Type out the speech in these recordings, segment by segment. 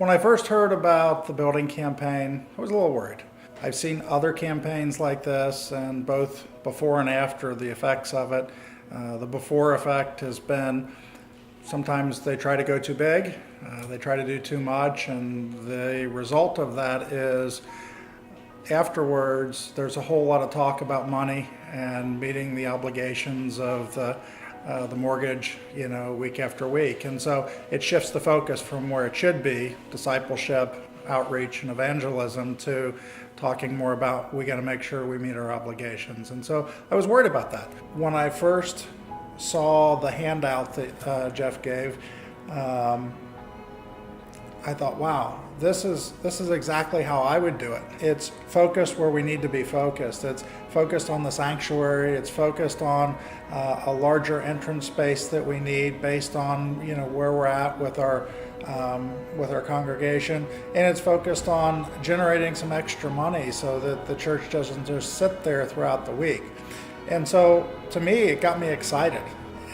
When I first heard about the building campaign, I was a little worried. I've seen other campaigns like this, and both before and after the effects of it. The before effect has been sometimes they try to go too big, they try to do too much, and the result of that is afterwards there's a whole lot of talk about money and meeting the obligations of the mortgage, week after week. And so it shifts the focus from where it should be, discipleship, outreach, and evangelism, to talking more about we got to make sure we meet our obligations. And so I was worried about that. When I first saw the handout that Jeff gave, I thought, wow, this is exactly how I would do it. It's focused where we need to be focused. It's focused on the sanctuary. It's focused on a larger entrance space that we need based on where we're at with our congregation, and it's focused on generating some extra money so that the church doesn't just sit there throughout the week. And so to me, it got me excited.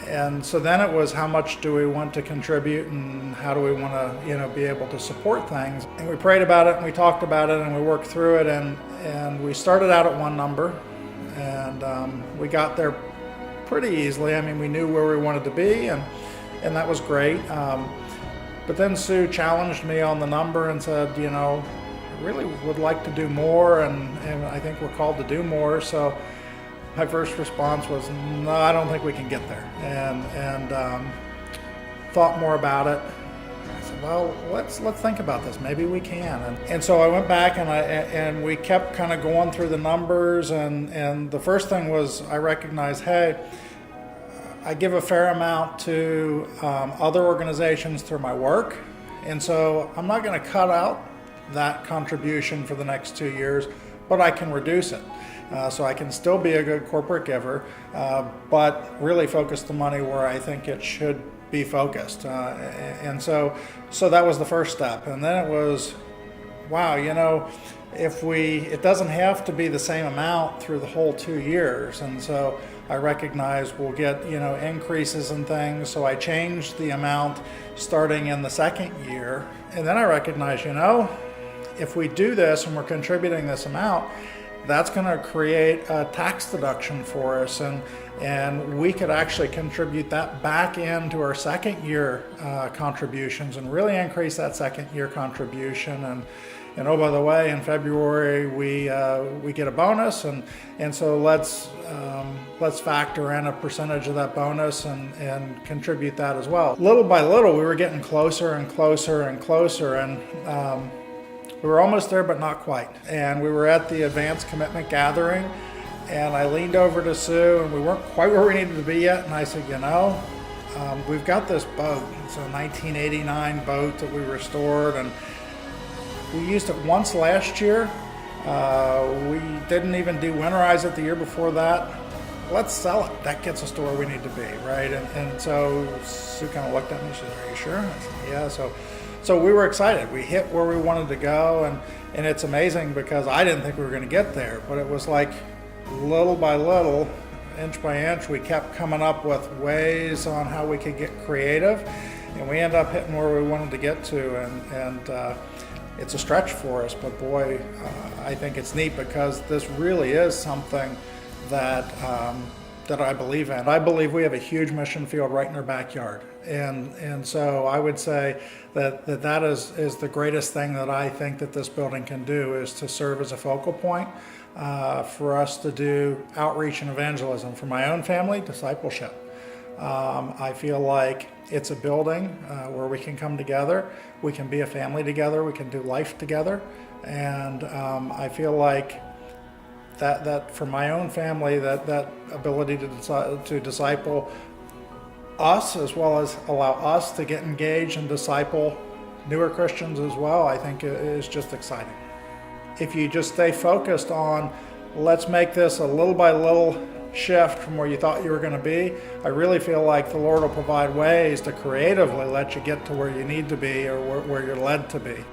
And so then it was, how much do we want to contribute, and how do we want to be able to support things? And we prayed about it, and we talked about it, and we worked through it, and we started out at one number, and we got there pretty easily. I mean, we knew where we wanted to be, and that was great. But then Sue challenged me on the number and said, I really would like to do more, and I think we're called to do more. So my first response was, no, I don't think we can get there, and thought more about it. I said, well, let's think about this. Maybe we can. And so I went back, and we kept kind of going through the numbers, and the first thing was I recognized, hey, I give a fair amount to other organizations through my work, and so I'm not going to cut out that contribution for the next 2 years, but I can reduce it. So I can still be a good corporate giver, but really focus the money where I think it should be focused. And so that was the first step. And then it was, wow, it doesn't have to be the same amount through the whole 2 years. And so I recognize we'll get, increases in things. So I changed the amount starting in the second year. And then I recognize, if we do this and we're contributing this amount, that's going to create a tax deduction for us, and we could actually contribute that back into our second year contributions and really increase that second year contribution. And oh, by the way, in February we get a bonus, and so let's factor in a percentage of that bonus and contribute that as well. Little by little, we were getting closer and closer and closer, and we were almost there, but not quite. And we were at the advanced commitment gathering, and I leaned over to Sue, and we weren't quite where we needed to be yet. And I said, we've got this boat. It's a 1989 boat that we restored, and we used it once last year. We didn't even do winterize it the year before that. Let's sell it. That gets us to where we need to be, right? And so Sue kind of looked at me. She said, "Are you sure?" I said, "Yeah." So we were excited. We hit where we wanted to go, and it's amazing because I didn't think we were going to get there, but it was like little by little, inch by inch, we kept coming up with ways on how we could get creative, and we ended up hitting where we wanted to get to, and it's a stretch for us, but boy, I think it's neat because this really is something that I believe in. I believe we have a huge mission field right in our backyard. And so I would say that is the greatest thing that I think that this building can do, is to serve as a focal point for us to do outreach and evangelism. For my own family, discipleship. I feel like it's a building where we can come together, we can be a family together, we can do life together, and I feel like that for my own family, that ability to disciple us, as well as allow us to get engaged and disciple newer Christians as well, I think is just exciting. If you just stay focused on, let's make this a little by little shift from where you thought you were going to be, I really feel like the Lord will provide ways to creatively let you get to where you need to be, or where you're led to be.